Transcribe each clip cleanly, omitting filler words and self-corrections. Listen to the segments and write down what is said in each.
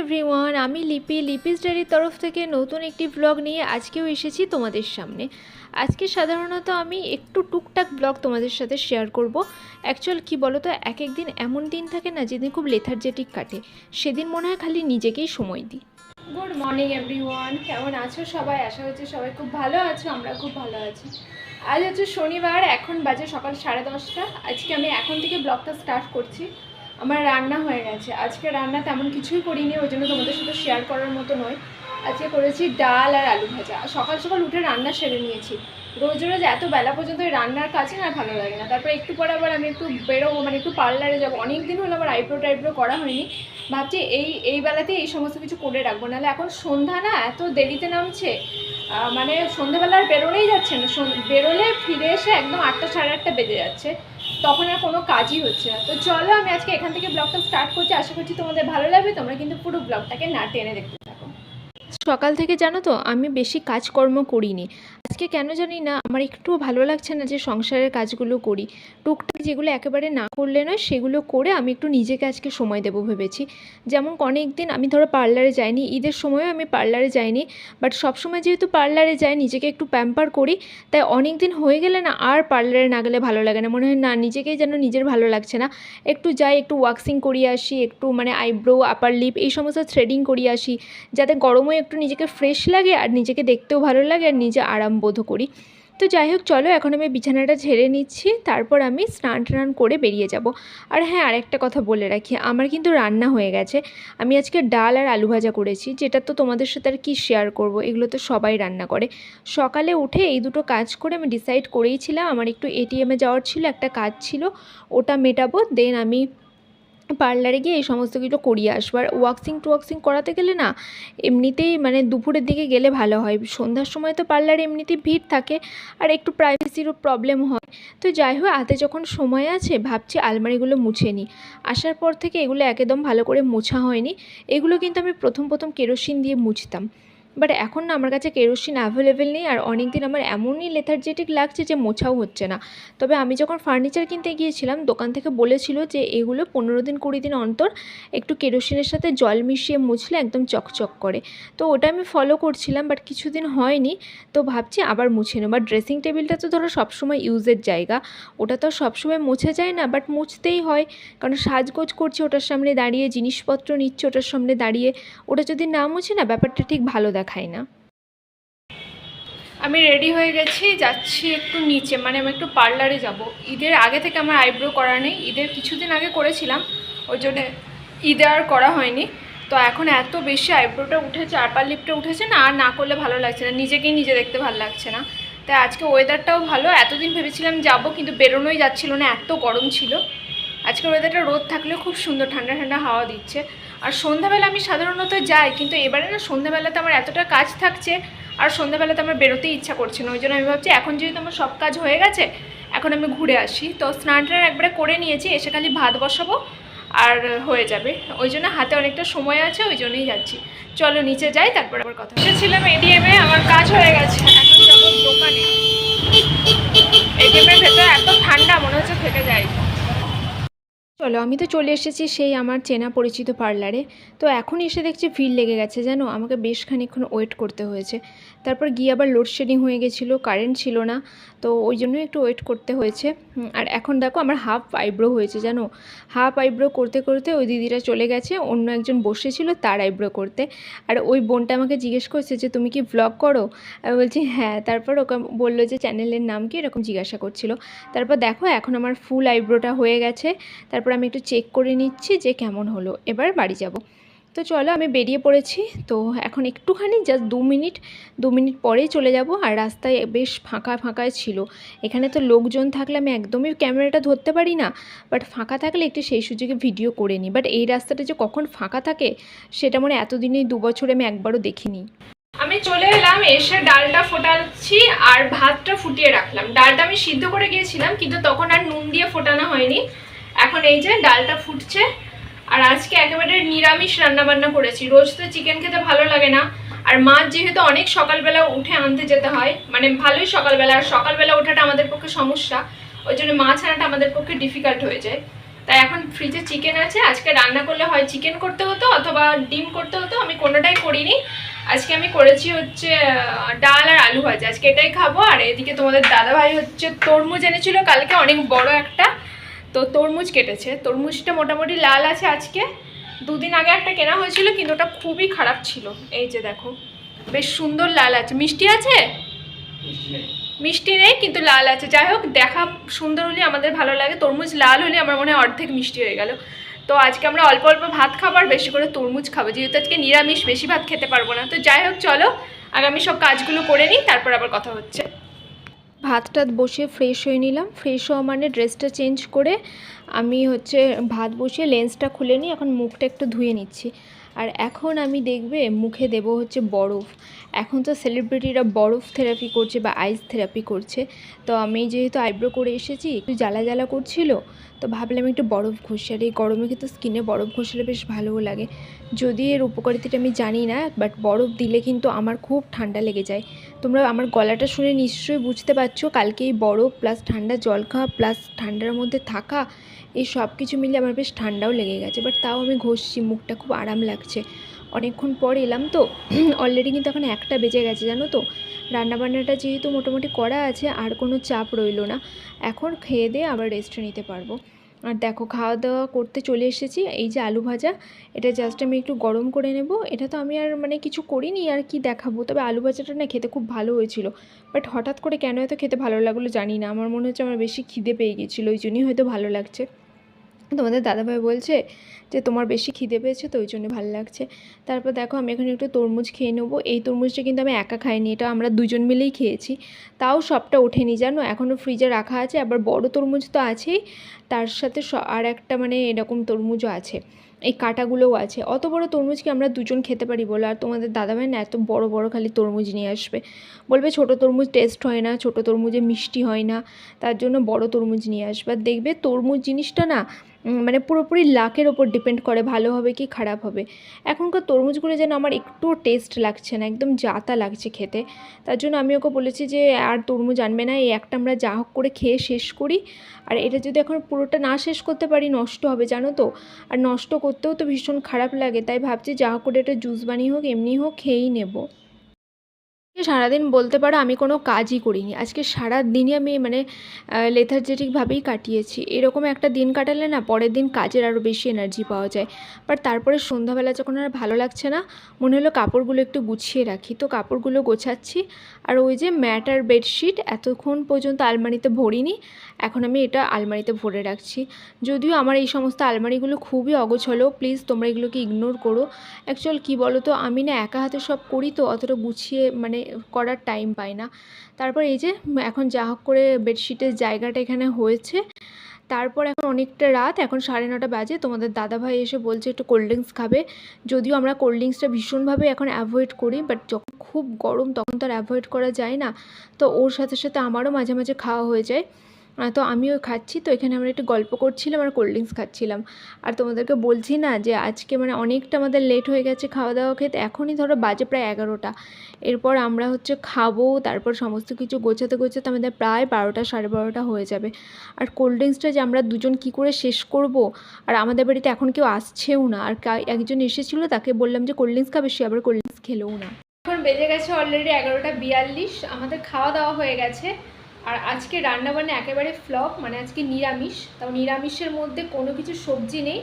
Everyone, আমি লিপিস ডায়েরির তরফ থেকে নতুন একটি ব্লগ নিয়ে আজকেও এসেছি তোমাদের সামনে। আজকে সাধারণত আমি একটু টুকটাক ব্লগ তোমাদের সাথে শেয়ার করব। অ্যাকচুয়াল কি বলো তো, এক একদিন এমন দিন থাকে না যেদিন খুব লেথার্জেটিক কাটে, সেদিন মনে হয় খালি নিজেকেই সময় দিই। গুড মর্নিং এভরিওয়ান, কেমন আছো সবাই? আশা হচ্ছে সবাই খুব ভালো আছো, আমরা খুব ভালো আছি। আজ হচ্ছে শনিবার, এখন বাজে সকাল 10:30। আজকে আমি এখন থেকে ব্লগটা স্টার্ট করছি। আমার রান্না হয়ে গেছে। আজকে রান্না তেমন কিছুই করিনি, ওই জন্য তোমাদের সাথে শেয়ার করার মতো নয়। আজকে করেছি ডাল আর আলু ভাজা। সকাল সকাল উঠে রান্না সেরে নিয়েছি। রোজ রোজ এত বেলা পর্যন্ত এই রান্নার কাছে না ভালো লাগে না। তারপর একটু পরে আবার আমি একটু বেরোবো, মানে একটু পার্লারে যাবো। অনেক দিন হলো আবার আইব্রো করা হয়নি। ভাবছি এই বেলাতেই এই সমস্ত কিছু করে রাখবো, নাহলে এখন সন্ধ্যা না এত দেরিতে নামছে, মানে সন্ধ্যাবেলা আর বেরোলেই যাচ্ছে না। বেরোলে ফিরে এসে একদম 8টা সাড়ে 8টা বেজে যাচ্ছে, তখন আর কোনো কাজই হচ্ছে না। তো চলো আমি আজকে এখান থেকে ব্লগটা স্টার্ট করছি। আশা করছি তোমাদের ভালো লাগবে। তোমরা কিন্তু পুরো ব্লগটাকে না টেনে দেখতে থাকো। সকাল থেকে জানো তো আমি বেশি কাজকর্ম করিনি আজকে, কেন জানি না আমার একটুও ভালো লাগছে না যে সংসারের কাজগুলো করি। টুকটাক যেগুলো একেবারে না করলে নয় সেগুলো করে আমি একটু নিজেকে আজকে সময় দেবো ভেবেছি। যেমন অনেক দিন আমি ধরো পার্লারে যাইনি, ঈদের সময়ও আমি পার্লারে যাইনি, বাট সবসময় যেহেতু পার্লারে যাই নিজেকে একটু প্যাম্পার করি, তাই অনেক দিন হয়ে গেলে না আর পার্লারে না গেলে ভালো লাগে না। মনে হয় না নিজেকেই যেন নিজের ভালো লাগছে না। একটু যাই, একটু ওয়াক্সিং করিয়ে আসি, একটু মানে আইব্রো, আপার লিপ এই সমস্ত থ্রেডিং করিয়ে আসি, যাতে গরমে একটু নিজেকে ফ্রেশ লাগে আর নিজেকে দেখতেও ভালো লাগে আর নিজে আরাম বোধ করি। তো যাই হোক, চলো এখন আমি বিছানাটা ঝেড়ে নিচ্ছি, তারপর আমি স্নান করে বেরিয়ে যাব। আর হ্যাঁ, আরেকটা কথা বলে রাখি, আমার কিন্তু রান্না হয়ে গেছে। আমি আজকে ডাল আর আলু ভাজা করেছি, যেটা তো তোমাদের সাথে আর কি শেয়ার করব, এগুলো তো সবাই রান্না করে। সকালে উঠে এই দুটো কাজ করে আমি ডিসাইড করেইছিলাম আমার একটু এটিএমে যাওয়ার ছিল, একটা কাজ ছিল, ওটা মেটাবো, দেন আমি পার্লারে গিয়ে এই সমস্ত কিছু করিয়ে আসবো। আর ওয়াক্সিং করাতে গেলে না এমনিতেই মানে দুপুরের দিকে গেলে ভালো হয়। সন্ধ্যার সময় তো পার্লারে এমনিতেই ভিড় থাকে আর একটু প্রাইভেসিরও প্রবলেম হয়। তো যাই হোক, হাতে যখন সময় আছে ভাবছি আলমারিগুলো মুছে নিই। আসার পর থেকে এগুলো একদম ভালো করে মোছা হয়নি। এগুলো কিন্তু আমি প্রথম কেরোসিন দিয়ে মুছতাম, বাট এখন না আমার কাছে কেরোসিন অ্যাভেলেবেল নেই, আর অনেক দিন আমার এমনই লেথার্জেটিক লাগছে যে মোছাও হচ্ছে না। তবে আমি যখন ফার্নিচার কিনতে গিয়েছিলাম দোকান থেকে বলেছিল যে এগুলো 15 দিন 20 দিন অন্তর একটু কেরোসিনের সাথে জল মিশিয়ে মুছলে একদম চকচক করে। তো ওটা আমি ফলো করছিলাম, বাট কিছুদিন হয়নি, তো ভাবছি আবার মুছে নেব। আর ড্রেসিং টেবিলটা তো ধরো সবসময় ইউজের জায়গা, ওটা তো সবসময় মুছে যায় না, বাট মুছতেই হয়, কারণ সাজগোজ করছি ওটার সামনে দাঁড়িয়ে, জিনিসপত্র নিচ্ছে ওটার সামনে দাঁড়িয়ে, ওটা যদি না মুছে না ব্যাপারটা ঠিক ভালো দেখায় না। আমি রেডি হয়ে গেছি, যাচ্ছি একটু নিচে, মানে আমি একটু পার্লারে যাব। ঈদের আগে থেকে আমার আইব্রো করা নেই, ঈদের কিছুদিন আগে করেছিলাম, ওই জন্যে ঈদে আর করা হয়নি। তো এখন এত বেশি আইব্রোটা উঠেছে, আপার লিপটা উঠেছে না, আর না করলে ভালো লাগছে না, নিজেকেই নিজে দেখতে ভালো লাগছে না। তাই আজকে ওয়েদারটাও ভালো, এতদিন ভেবেছিলাম যাব কিন্তু বেরোনোই যাচ্ছিল না, এত গরম ছিল। আজকের ওয়েদারটা রোদ থাকলেও খুব সুন্দর, ঠান্ডা ঠান্ডা হাওয়া দিচ্ছে। আর সন্ধ্যাবেলা আমি সাধারণত যাই, কিন্তু এবারে না সন্ধ্যাবেলাতে আমার এতটা কাজ থাকছে আর সন্ধ্যাবেলাতে আমার বেরোতেই ইচ্ছা করছে না। ওই জন্য আমি ভাবছি এখন যেহেতু আমার সব কাজ হয়ে গেছে, এখন আমি ঘুরে আসি। তো স্নানটা একবারে করে নিয়েছি, এসে খালি ভাত বসাবো আর হয়ে যাবে। ওই জন্য হাতে অনেকটা সময় আছে, ওই জন্যই যাচ্ছি। চলো নিচে যাই, তারপর আবার কথা ছিলাম এটিএমে, আমার কাজ হয়ে গেছে, এখন যাবো দোকানে। এটিএমের ভেতরে এত ঠান্ডা মনে হচ্ছে থেকে যায়। চলো আমি তো চলে এসেছি সেই আমার চেনা পরিচিত পার্লারে। তো এখন এসে দেখছি ভিড় লেগে গেছে, জানো আমাকে বেশ খানিকক্ষণ ওয়েট করতে হয়েছে। তারপর গিয়ে আবার লোডশেডিং হয়ে গেছিলো, কারেন্ট ছিল না, তো ওই জন্যই একটু ওয়েট করতে হয়েছে। আর এখন দেখো আমার হাফ আইব্রো হয়েছে, জানো হাফ আইব্রো করতে করতে ওই দিদিটা চলে গেছে, অন্য একজন বসেছিল তার আইব্রো করতে। আর ওই বোনটা আমাকে জিজ্ঞেস করছে যে তুমি কি ভ্লগ করো? আমি বলছি হ্যাঁ। তারপর ওকে বললো যে চ্যানেলের নাম কি, এরকম জিজ্ঞাসা করছিল। তারপর দেখো এখন আমার ফুল আইব্রোটা হয়ে গেছে। তারপর আমি একটু চেক করে নিচ্ছি যে কেমন হলো, এবার বাড়ি যাব। তো চলো আমি বেরিয়ে পড়েছি। তো এখন একটুখানি জাস্ট 2 মিনিট পরেই চলে যাব। আর রাস্তায় বেশ ফাঁকায় ছিল, এখানে তো লোকজন থাকলে আমি একদমই ক্যামেরাটা ধরতে পারি না, বাট ফাঁকা থাকলে একটু সেই সুযোগে ভিডিও করে নিই। বাট এই রাস্তাটা যে কখন ফাঁকা থাকে সেটা মানে এতদিনে 2 বছরে আমি একবারও দেখিনি। আমি চলে এলাম, এসে ডালটা ফোটাচ্ছি আর ভাতটা ফুটিয়ে রাখলাম। ডালটা আমি সিদ্ধ করে গিয়েছিলাম, কিন্তু তখন আর নুন দিয়ে ফোটানো হয়নি। এখন এই যে ডালটা ফুটছে। আর আজকে একেবারে নিরামিষ রান্নাবান্না করেছি। রোজ তো চিকেন খেতে ভালো লাগে না, আর মাছ যেহেতু অনেক সকালবেলা উঠে আনতে যেতে হয়, মানে ভালোই সকালবেলা, আর সকালবেলা ওঠাটা আমাদের পক্ষে সমস্যা, ওই জন্য মাছ আনাটা আমাদের পক্ষে ডিফিকাল্ট হয়ে যায়। তাই এখন ফ্রিজে চিকেন আছে, আজকে রান্না করলে হয় চিকেন করতে হতো অথবা ডিম করতে হতো, আমি কোনোটাই করিনি। আজকে আমি করেছি হচ্ছে ডাল আর আলু ভাজা, আজকে এটাই খাবো। আর এদিকে তোমাদের দাদাভাই হচ্ছে তরমুজ এনেছিল কালকে, অনেক বড় একটা, তো তরমুজ কেটেছে। তরমুজটা মোটামুটি লাল আছে আজকে, দুদিন আগে একটা কেনা হয়েছিল কিন্তু ওটা খুবই খারাপ ছিল। এই যে দেখো বেশ সুন্দর লাল আছে, মিষ্টি আছে, মিষ্টি নেই কিন্তু লাল আছে। যাই হোক, দেখা সুন্দর হলে আমাদের ভালো লাগে, তরমুজ লাল হলে আমার মনে হয় অর্ধেক মিষ্টি হয়ে গেল। তো আজকে আমরা অল্প অল্প ভাত খাবো আর বেশি করে তরমুজ খাবো, যেহেতু আজকে নিরামিষ, বেশি ভাত খেতে পারবো না। তো যাই হোক চলো আগামী সব কাজগুলো করে নিই, তারপর আবার কথা হচ্ছে। ভাতটা বসিয়ে ফ্রেশ হয়ে নিলাম, ফ্রেশ হওয়া মানে ড্রেসটা চেঞ্জ করে আমি হচ্ছে ভাত বসিয়ে লেন্সটা খুলে নিই, এখন মুখটা একটু ধুয়ে নিচ্ছি। আর এখন আমি দেখবে মুখে দেব হচ্ছে বরফ। এখন তো সেলিব্রিটিরা বরফ থেরাপি করছে বা আইস থেরাপি করছে, তো আমি যেহেতু আইব্রো করে এসেছি একটু জ্বালা জ্বালা করছিল, তো ভাবলাম একটু বরফ ঘষি। আর এই গরমে কিন্তু স্কিনে বরফ ঘষলে বেশ ভালোও লাগে, যদি এর উপকারিতাটা আমি জানি না, বাট বরফ দিলে কিন্তু আমার খুব ঠান্ডা লেগে যায়। তোমরা আমার গলাটা শুনে নিশ্চয়ই বুঝতে পারছো, কালকে এই বরফ প্লাস ঠান্ডা জল খাওয়া প্লাস ঠান্ডার মধ্যে থাকা, এই সব কিছু মিলে আমার বেশ ঠান্ডাও লেগে গেছে। বাট তাও আমি ঘষছি, মুখটা খুব আরাম লাগছে। অনেকক্ষণ পর এলাম তো, অলরেডি কিন্তু এখন 1টা বেজে গেছে জানো তো। রান্নাবান্নাটা যেহেতু মোটামুটি করা আছে, আর কোনো চাপ রইলো না, এখন খেয়ে দিয়ে আবার রেস্টে নিতে পারবো। আর দেখো খাওয়া দাওয়া করতে চলে এসেছি। এই যে আলু ভাজা, এটা জাস্ট আমি একটু গরম করে নেব। এটা তো আমি আর মানে কিছু করিনি আর কি দেখাবো, তবে আলু ভাজাটা না খেতে খুব ভালো হয়েছিল। বাট হঠাৎ করে কেন এত খেতে ভালো লাগলো জানি না, আমার মনে হচ্ছে আমার বেশি খিদে পেয়ে গেছিলো, ওই জন্যই হয়তো ভালো লাগছে। তোমাদের দাদাভাই বলছে যে তোমার বেশি খিদে পেয়েছে তো ওই জন্য ভালো লাগছে। তারপর দেখো আমি এখানে একটু তরমুজ খেয়ে নেবো। এই তরমুজটা কিন্তু আমি একা খাইনি, এটা আমরা দুজন মিলেই খেয়েছি, তাও সবটা ওঠেনি জানো, এখনও ফ্রিজে রাখা আছে। আবার বড় তরমুজ তো আছেই, তার সাথে আর একটা মানে এরকম তরমুজও আছে, এই কাঁটাগুলোও আছে। অত বড় তরমুজ কি আমরা দুজন খেতে পারি বলো? আর তোমাদের দাদাভাই না এত বড় বড় খালি তরমুজ নিয়ে আসবে, বলবে ছোটো তরমুজ টেস্ট হয় না, ছোটো তরমুজে মিষ্টি হয় না, তার জন্য বড় তরমুজ নিয়ে আসবে। আর দেখবে তরমুজ জিনিসটা না মানে পুরোপুরি লাকের ওপর ডিপেন্ড করে ভালো হবে কি খারাপ হবে। এখনকার তরমুজগুলো যেন আমার একটুও টেস্ট লাগছে না, একদম জাতা লাগছে খেতে। তার জন্য আমি ওকে বলেছি যে আর তরমুজ আনবে না, এই একটা আমরা যা হোক করে খেয়ে শেষ করি। আর এটা যদি এখন পুরোটা না শেষ করতে পারি নষ্ট হবে জানো তো, আর নষ্ট করতেও তো ভীষণ খারাপ লাগে, তাই ভাবছি যা হোক করে এটা জুস বানিয়ে হোক এমনি হোক খেয়েই নেবো। সারাদিন বলতে পারো আমি কোনো কাজই করিনি আজকে, সারা দিনই আমি মানে লেথার্জেটিকভাবেই কাটিয়েছি। এরকম একটা দিন কাটালে না পরের দিন কাজের আরও বেশি এনার্জি পাওয়া যায়। বাট তারপরে সন্ধ্যাবেলা যখন আর ভালো লাগছে না, মনে হলো কাপড়গুলো একটু গুছিয়ে রাখি, তো কাপড়গুলো গোছাচ্ছি। আর ওই যে ম্যাট আর বেডশিট এতক্ষণ পর্যন্ত আলমারিতে ভরিনি, এখন আমি এটা আলমারিতে ভরে রাখছি। যদিও আমার এই সমস্ত আলমারিগুলো খুবই অগোছালো, প্লিজ তোমরা এগুলোকে ইগনোর করো। অ্যাকচুয়াল কী বলো তো, আমি না একা হাতে সব করি তো অতটা গুছিয়ে মানে করার টাইম পাই না। তারপর এই যে এখন যা হোক করে বেডশিটের জায়গাটা এখানে হয়েছে। তারপর এখন অনেকটা রাত, এখন 9:30 বাজে। তোমাদের দাদাভাই এসে বলছে একটু কোল্ড ড্রিঙ্কস খাবে, যদিও আমরা কোল্ড ড্রিঙ্কসটা ভীষণভাবে এখন অ্যাভয়েড করি, বাট যখন খুব গরম তখন তো আর অ্যাভয়েড করা যায় না, তো ওর সাথে সাথে আমারও মাঝে মাঝে খাওয়া হয়ে যায়। তো আমিও খাচ্ছি, তো এখানে আমরা একটু গল্প করছিলাম আর কোল্ড ড্রিঙ্কস খাচ্ছিলাম। আর তোমাদেরকে বলছি না যে আজকে মানে অনেকটা আমাদের লেট হয়ে গেছে খাওয়া দাওয়া খেতে, এখনই ধরো বাজে প্রায় 11টা। এরপর আমরা হচ্ছে খাবো, তারপর সমস্ত কিছু গোছাতে গোছাতে আমাদের প্রায় 12টা 12:30 হয়ে যাবে। আর কোল্ড ড্রিঙ্কসটা যে আমরা দুজন কি করে শেষ করব, আর আমাদের বাড়িতে এখন কেউ আসছেও না। আর একজন এসেছিলো, তাকে বললাম যে কোল্ড ড্রিঙ্কস খাবে, সে আবার কোল্ড ড্রিঙ্কস খেলেও না। এখন বেজে গেছে অলরেডি 11:42, আমাদের খাওয়া দাওয়া হয়ে গেছে। আর আজকে রান্নাবান্না একেবারে ফ্লপ, মানে আজকে নিরামিষ, তাও নিরামিষের মধ্যে কোনো কিছু সবজি নেই,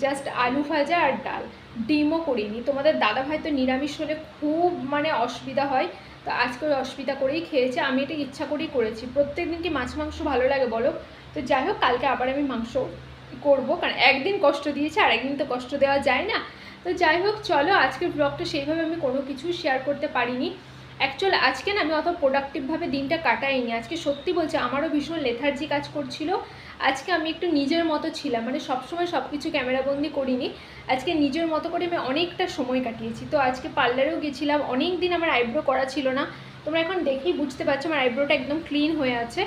জাস্ট আলু ভাজা আর ডাল, ডিমও করিনি। তোমাদের দাদাভাই তো নিরামিষ হলে খুব মানে অসুবিধা হয়, তো আজকে ওই অসুবিধা করেই খেয়েছে। আমি এটা ইচ্ছা করেই করেছি, প্রত্যেক দিন কি মাছ মাংস ভালো লাগে বলো? তো যাই হোক কালকে আবার আমি মাংস করবো, কারণ একদিন কষ্ট দিয়েছে আর একদিন তো কষ্ট দেওয়া যায় না। তো যাই হোক চলো, আজকের ব্লগটা সেইভাবে আমি কোনো কিছু শেয়ার করতে পারিনি। অ্যাকচুয়াল আজকে না আমি অত প্রোডাক্টিভভাবে দিনটা কাটাইনি, আজকে সত্যি বলছি আমারও ভীষণ লেথার্জি কাজ করছিল। আজকে আমি একটু নিজের মতো ছিলাম, মানে সবসময় সব কিছু ক্যামেরাবন্দি করিনি, আজকে নিজের মতো করে আমি অনেকটা সময় কাটিয়েছি। তো আজকে পার্লারেও গেছিলাম, অনেক দিন আমার আইব্রো করা ছিল না, তোমরা এখন দেখেই বুঝতে পারছো আমার আইব্রোটা একদম ক্লিন হয়ে আছে।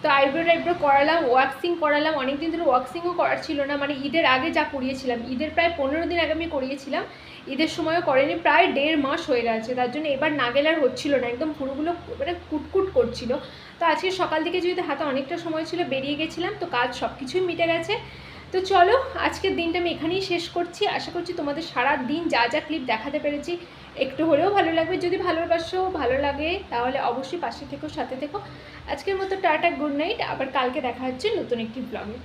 তো আইব্রো করালাম, ওয়াক্সিং করালাম, অনেক দিন ধরে ওয়াক্সিংও করার ছিল না, মানে ঈদের আগে যা করিয়েছিলাম, ঈদের প্রায় 15 দিন আগে আমি করিয়েছিলাম, ঈদের সময়ও করেনি, প্রায় 1.5 মাস হয়ে গেছে। তার জন্য এবার না গেলে আর হচ্ছিল না, একদম পুরোগুলো মানে কুটকুট করছিল। তো আজকে সকাল থেকে যেহেতু হাতে অনেকটা সময় ছিল বেরিয়ে গেছিলাম, তো কাজ সব কিছুই মিটে গেছে। তো চলো আজকের দিনটা আমি এখানেই শেষ করছি। আশা করছি তোমাদের সারা দিন যা যা ক্লিপ দেখাতে পেরেছি একটু হলেও ভালো লাগবে। যদি ভালোবাসো, ভালো লাগে তাহলে অবশ্যই পাশে থেকো, সাথে থেকো। আজকের মতো টাটা, গুড নাইট। আবার কালকে দেখা হচ্ছে নতুন একটি ব্লগে।